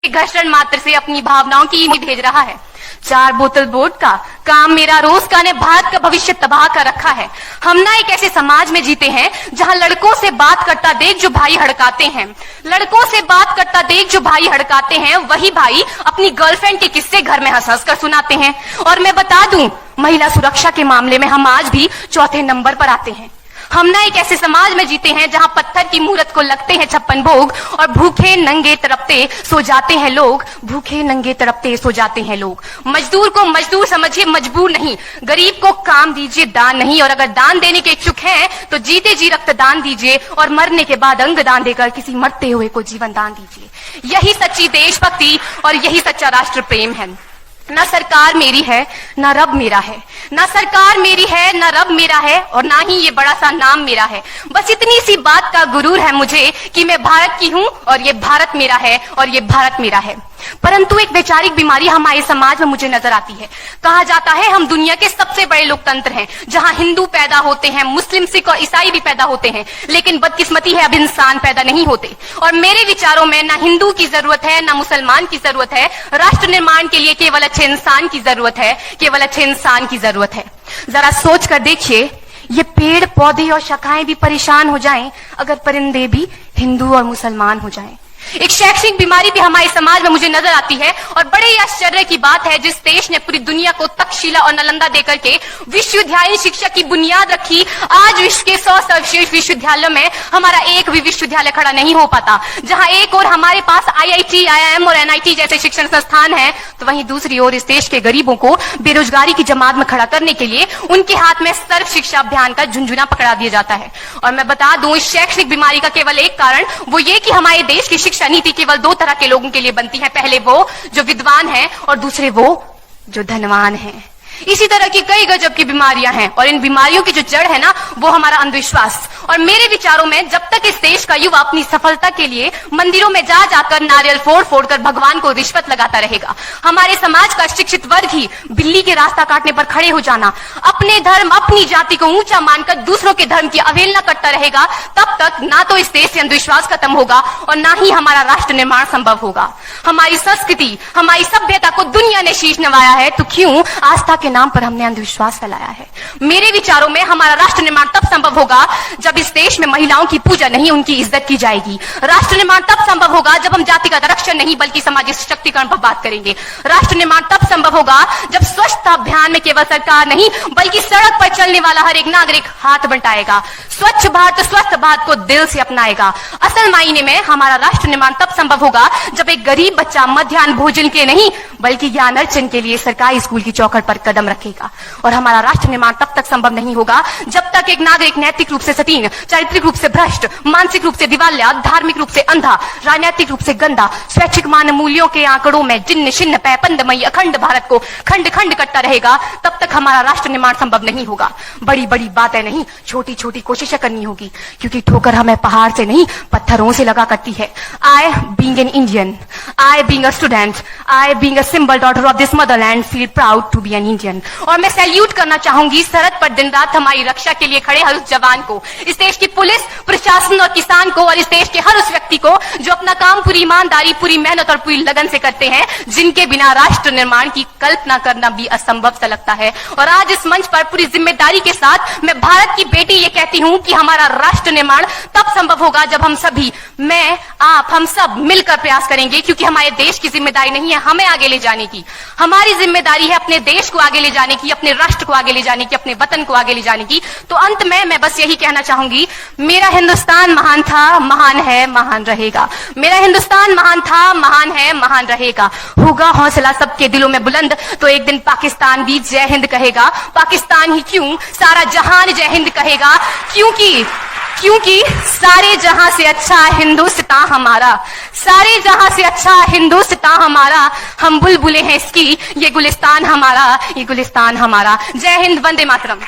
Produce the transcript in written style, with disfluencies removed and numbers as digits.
घर्षण मात्र से अपनी भावनाओं की ईमेल भेज रहा है। 4 बोतल वोट का काम मेरा रोज का ने भारत का भविष्य तबाह कर रखा है। हम ना एक ऐसे समाज में जीते हैं जहां लड़कों से बात करता देख जो भाई हड़काते हैं, लड़कों से बात करता देख जो भाई हड़काते हैं, वही भाई अपनी गर्लफ्रेंड के किस्से घर में हंस हंस कर सुनाते हैं। और मैं बता दूं, महिला सुरक्षा के मामले में हम आज भी चौथे नंबर पर आते हैं। हम ना एक ऐसे समाज में जीते हैं जहां पत्थर की मूरत को लगते हैं 56 भोग और भूखे नंगे तड़पते सो जाते हैं लोग, भूखे नंगे तड़पते सो जाते हैं लोग। मजदूर को मजदूर समझिए, मजबूर नहीं। गरीब को काम दीजिए, दान नहीं। और अगर दान देने के इच्छुक हैं तो जीते जी रक्तदान दीजिए और मरने के बाद अंग दान देकर किसी मरते हुए को जीवन दान दीजिए। यही सच्ची देशभक्ति और यही सच्चा राष्ट्र प्रेम है। ना सरकार मेरी है ना रब मेरा है, ना सरकार मेरी है ना रब मेरा है, और ना ही ये बड़ा सा नाम मेरा है। बस इतनी सी बात का गुरूर है मुझे कि मैं भारत की हूं और ये भारत मेरा है और ये भारत मेरा है। परंतु एक वैचारिक बीमारी हमारे समाज में मुझे नजर आती है। कहा जाता है हम दुनिया के सबसे बड़े लोकतंत्र हैं, जहां हिंदू पैदा होते हैं, मुस्लिम, सिख और ईसाई भी पैदा होते हैं, लेकिन बदकिस्मती है अब इंसान पैदा नहीं होते। और मेरे विचारों में ना हिंदू की जरूरत है ना मुसलमान की जरूरत है। राष्ट्र निर्माण के लिए केवल अच्छे इंसान की जरूरत है, केवल अच्छे इंसान की जरूरत है। जरा सोच कर देखिए, ये पेड़ पौधे और शाखाएं भी परेशान हो जाएं अगर परिंदे भी हिंदू और मुसलमान हो जाएं। एक शैक्षणिक बीमारी भी हमारे समाज में मुझे नजर आती है, और बड़े ही आश्चर्य की बात है जिस देश ने पूरी दुनिया को तक्षशिला और नालंदा देकर के विश्वविद्यालय शिक्षा की बुनियाद रखी, आज विश्व के 100 सर्वश्रेष्ठ विश्वविद्यालयों में हमारा एक भी विश्वविद्यालय खड़ा नहीं हो पाता। जहां एक और हमारे पास IIT, IIM और NIT जैसे शिक्षण संस्थान है, तो वहीं दूसरी ओर इस देश के गरीबों को बेरोजगारी की जमात में खड़ा करने के लिए उनके हाथ में सर्व शिक्षा अभियान का झुंझुना पकड़ा दिया जाता है। और मैं बता दूं, इस शैक्षणिक बीमारी का केवल एक कारण वो ये कि हमारे देश की शिक्षा नीति केवल 2 तरह के लोगों के लिए बनती है। पहले वो जो विद्वान हैं और दूसरे वो जो धनवान हैं। इसी तरह की कई गजब की बीमारियां हैं, और इन बीमारियों की जो जड़ है ना, वो हमारा अंधविश्वास। और मेरे विचारों में जब तक इस देश का युवा अपनी सफलता के लिए मंदिरों में जा जाकर नारियल फोड़ फोड़ कर भगवान को रिश्वत लगाता रहेगा, हमारे समाज का शिक्षित वर्ग ही बिल्ली के रास्ता काटने पर खड़े हो जाना, अपने धर्म अपनी जाति को ऊंचा मानकर दूसरों के धर्म की अवहेलना करता रहेगा, तब तक ना तो इस देश से अंधविश्वास खत्म होगा और ना ही हमारा राष्ट्र निर्माण संभव होगा। हमारी संस्कृति, हमारी सभ्यता को दुनिया ने शीश नवाया है, तो क्यों आस्था के नाम पर हमने अंधविश्वास फैलाया है? मेरे विचारों में हमारा राष्ट्र निर्माण तब संभव होगा जब इस देश में महिलाओं की पूजा नहीं, उनकी इज्जत की जाएगी। राष्ट्र निर्माण तब संभव होगा जब हम जातिगत आरक्षण नहीं बल्कि सामाजिक सशक्तिकरण पर बात करेंगे। राष्ट्र निर्माण तब संभव होगा जब स्वच्छता अभियान में केवल सरकार नहीं बल्कि सड़क पर चलने वाला हर एक नागरिक हाथ बंटाएगा, स्वच्छ भारत स्वस्थ भारत को दिल से अपनाएगा। असल मायने में हमारा राष्ट्र निर्माण तब संभव होगा जब एक गरीब बच्चा मध्याह्न भोजन के नहीं बल्कि ज्ञान अर्जन के लिए सरकारी स्कूल की चौखट पर कदम रखेगा। और हमारा राष्ट्र निर्माण तब तक संभव नहीं होगा जब तक एक नागरिक नैतिक रूप से सतीन, चारित्रिक रूप से भ्रष्ट, मानसिक रूप से दिवालिया, धार्मिक रूप से अंधा, राजनीतिक रूप से गंदा, स्वैच्छिक मान मूल्यों के आंकड़ों में जिन्न शिन्न पैपंदमयी अखंड भारत को खंड खंड करता रहेगा, तब तक हमारा राष्ट्र निर्माण संभव नहीं होगा। बड़ी बड़ी बातें नहीं, छोटी छोटी कोशिशें करनी होगी, क्योंकि ठोकर हमें पहाड़ से नहीं पत्थरों से लगा करती है। I being an Indian, I being a student, I being a symbol daughter of this motherland feel proud to be an Indian। और मैं सैल्यूट करना चाहूंगी सरहद पर दिन रात हमारी रक्षा के लिए खड़े हर उस जवान को, इस देश की पुलिस, प्रशासन और किसान को, और इस देश के हर उस व्यक्ति को जो अपना काम पूरी ईमानदारी, पूरी मेहनत और पूरी लगन से करते हैं, जिनके बिना राष्ट्र निर्माण की कल्पना करना भी असंभव सा लगता है। और आज इस मंच पर पूरी जिम्मेदारी के साथ मैं भारत की बेटी ये कहती हूं कि हमारा राष्ट्र निर्माण तब संभव होगा जब हम सभी, मैं, आप, हम सब मिलकर प्रयास करेंगे, क्योंकि हमारे देश की जिम्मेदारी नहीं है हमें आगे ले जाने की, हमारी जिम्मेदारी है अपने देश को आगे ले जाने की, अपने राष्ट्र को आगे ले जाने की, अपने वतन को आगे ले जाने की। तो अंत में मैं बस यही कहना चाहूंगी, मेरा हिंदुस्तान महान था, महान है, महान रहेगा। मेरा हिंदुस्तान महान था, महान है, महान रहेगा। होगा हौसला सबके दिलों में बुलंद तो एक दिन पाकिस्तान भी जय हिंद कहेगा। पाकिस्तान ही क्यों, सारा जहान जय हिंद कहेगा, क्योंकि सारे जहां से अच्छा हिंदुस्तान हमारा, सारे जहां से अच्छा हिंदुस्तान हमारा, हम बुलबुलें हैं इसकी, ये गुलिस्तान हमारा, ये गुलिस्तान हमारा। जय हिंद, वंदे मातरम।